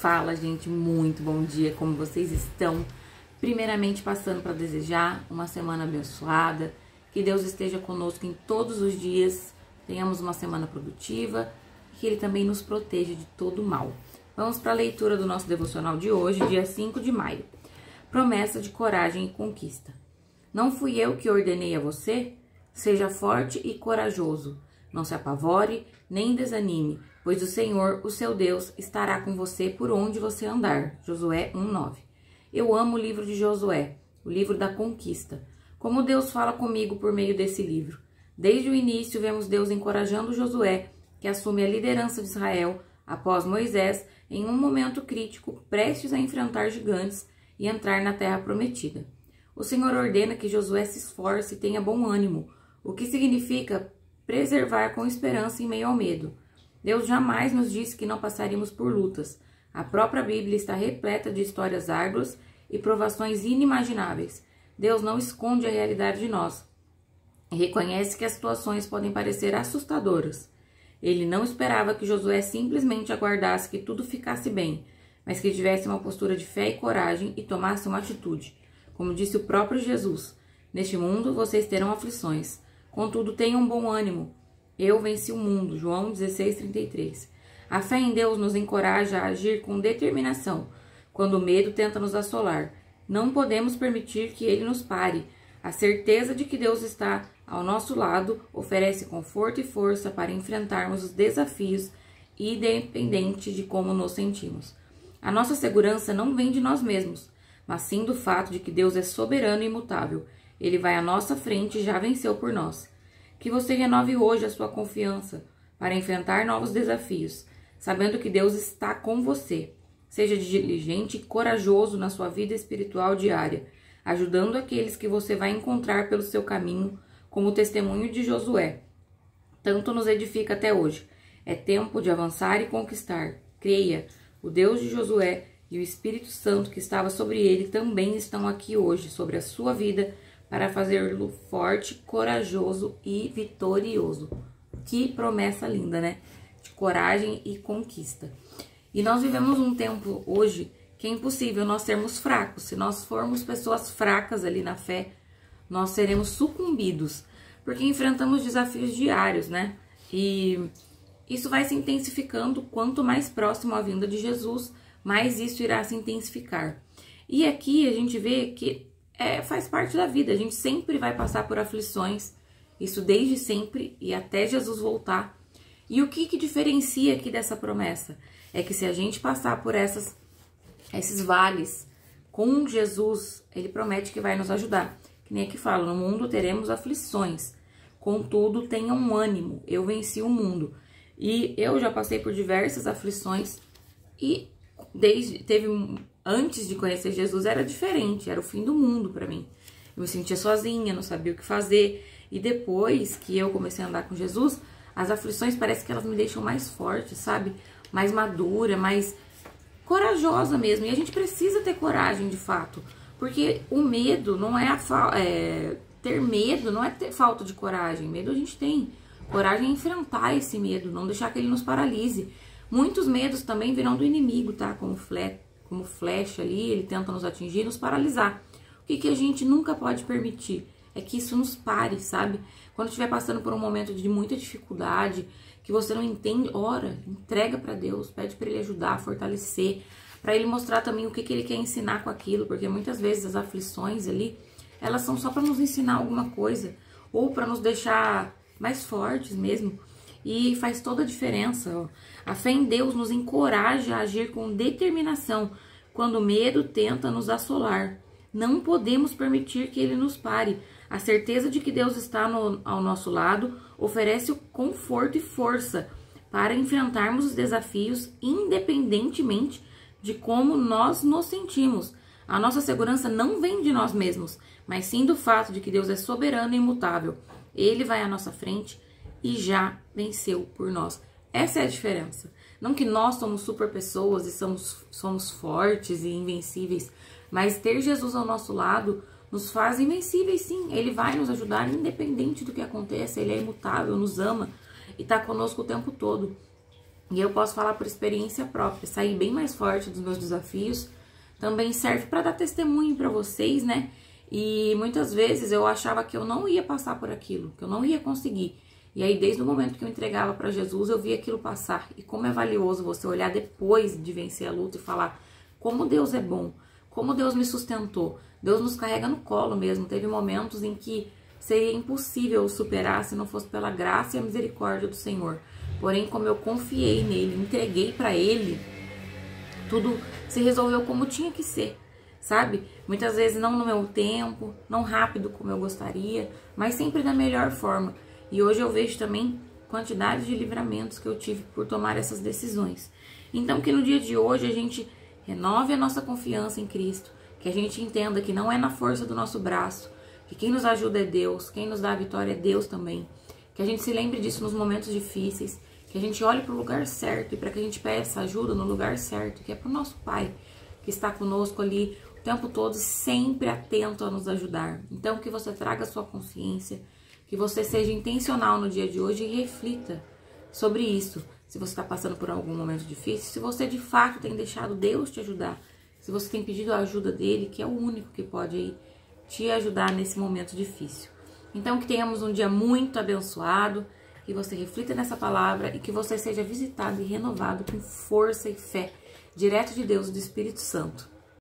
Fala, gente, muito bom dia, como vocês estão? Primeiramente, passando para desejar uma semana abençoada, que Deus esteja conosco em todos os dias, tenhamos uma semana produtiva e que Ele também nos proteja de todo mal. Vamos para a leitura do nosso devocional de hoje, dia 5 de maio. Promessa de coragem e conquista. Não fui eu que ordenei a você? Seja forte e corajoso. Não se apavore, nem desanime, pois o Senhor, o seu Deus, estará com você por onde você andar. Josué 1:9. Eu amo o livro de Josué, o livro da conquista. Como Deus fala comigo por meio desse livro. Desde o início, vemos Deus encorajando Josué, que assume a liderança de Israel após Moisés, em um momento crítico, prestes a enfrentar gigantes e entrar na terra prometida. O Senhor ordena que Josué se esforce e tenha bom ânimo, o que significa preservar com esperança em meio ao medo. Deus jamais nos disse que não passaríamos por lutas. A própria Bíblia está repleta de histórias árduas e provações inimagináveis. Deus não esconde a realidade de nós e reconhece que as situações podem parecer assustadoras. Ele não esperava que Josué simplesmente aguardasse que tudo ficasse bem, mas que tivesse uma postura de fé e coragem e tomasse uma atitude. Como disse o próprio Jesus, neste mundo vocês terão aflições. Contudo, tenham bom ânimo. Eu venci o mundo. João 16:33. A fé em Deus nos encoraja a agir com determinação quando o medo tenta nos assolar. Não podemos permitir que ele nos pare. A certeza de que Deus está ao nosso lado oferece conforto e força para enfrentarmos os desafios, independente de como nos sentimos. A nossa segurança não vem de nós mesmos, mas sim do fato de que Deus é soberano e imutável. Ele vai à nossa frente e já venceu por nós. Que você renove hoje a sua confiança para enfrentar novos desafios, sabendo que Deus está com você. Seja diligente e corajoso na sua vida espiritual diária, ajudando aqueles que você vai encontrar pelo seu caminho, como o testemunho de Josué. Tanto nos edifica até hoje. É tempo de avançar e conquistar. Creia, o Deus de Josué e o Espírito Santo que estava sobre ele também estão aqui hoje, sobre a sua vida, para fazê-lo forte, corajoso e vitorioso. Que promessa linda, né? De coragem e conquista. E nós vivemos um tempo hoje que é impossível nós sermos fracos. Se nós formos pessoas fracas ali na fé, nós seremos sucumbidos, porque enfrentamos desafios diários, né? E isso vai se intensificando quanto mais próximo à vinda de Jesus, mais isso irá se intensificar. E aqui a gente vê que faz parte da vida, a gente sempre vai passar por aflições, isso desde sempre e até Jesus voltar. E o que diferencia aqui dessa promessa? É que se a gente passar por esses vales com Jesus, Ele promete que vai nos ajudar. Que nem aqui fala, no mundo teremos aflições, contudo tenham ânimo, eu venci o mundo. E eu já passei por diversas aflições e antes de conhecer Jesus era diferente, era o fim do mundo pra mim. Eu me sentia sozinha, não sabia o que fazer. E depois que eu comecei a andar com Jesus, as aflições parece que elas me deixam mais forte, sabe? Mais madura, mais corajosa mesmo. E a gente precisa ter coragem de fato, porque o medo não é ter medo, não é ter falta de coragem. Medo a gente tem. Coragem é enfrentar esse medo, não deixar que ele nos paralise. Muitos medos também virão do inimigo, tá? Como flecha ali, ele tenta nos atingir e nos paralisar. O que a gente nunca pode permitir é que isso nos pare, sabe? Quando estiver passando por um momento de muita dificuldade, que você não entende, ora, entrega para Deus, pede para Ele ajudar, fortalecer, para Ele mostrar também o que Ele quer ensinar com aquilo, porque muitas vezes as aflições ali, elas são só para nos ensinar alguma coisa, ou para nos deixar mais fortes mesmo. E faz toda a diferença, ó. A fé em Deus nos encoraja a agir com determinação quando o medo tenta nos assolar. Não podemos permitir que ele nos pare. A certeza de que Deus está ao nosso lado oferece o conforto e força para enfrentarmos os desafios independentemente de como nós nos sentimos. A nossa segurança não vem de nós mesmos, mas sim do fato de que Deus é soberano e imutável. Ele vai à nossa frente e já venceu por nós. Essa é a diferença. Não que nós somos super pessoas e somos fortes e invencíveis, mas ter Jesus ao nosso lado nos faz invencíveis, sim. Ele vai nos ajudar independente do que aconteça. Ele é imutável, nos ama e está conosco o tempo todo. E eu posso falar por experiência própria, sair bem mais forte dos meus desafios. Também serve para dar testemunho para vocês, né? E muitas vezes eu achava que eu não ia passar por aquilo, que eu não ia conseguir. E aí, desde o momento que eu entregava para Jesus, eu via aquilo passar. E como é valioso você olhar depois de vencer a luta e falar como Deus é bom, como Deus me sustentou. Deus nos carrega no colo mesmo. Teve momentos em que seria impossível superar se não fosse pela graça e a misericórdia do Senhor. Porém, como eu confiei nele, entreguei para ele, tudo se resolveu como tinha que ser, sabe? Muitas vezes não no meu tempo, não rápido como eu gostaria, mas sempre da melhor forma. E hoje eu vejo também quantidade de livramentos que eu tive por tomar essas decisões. Então que no dia de hoje a gente renove a nossa confiança em Cristo, que a gente entenda que não é na força do nosso braço, que quem nos ajuda é Deus, quem nos dá a vitória é Deus também. Que a gente se lembre disso nos momentos difíceis, que a gente olhe para o lugar certo e para que a gente peça ajuda no lugar certo, que é para o nosso Pai, que está conosco ali o tempo todo, sempre atento a nos ajudar. Então que você traga a sua consciência, que você seja intencional no dia de hoje e reflita sobre isso. Se você está passando por algum momento difícil, se você de fato tem deixado Deus te ajudar, se você tem pedido a ajuda dele, que é o único que pode aí te ajudar nesse momento difícil. Então que tenhamos um dia muito abençoado, que você reflita nessa palavra e que você seja visitado e renovado com força e fé, direto de Deus, do Espírito Santo.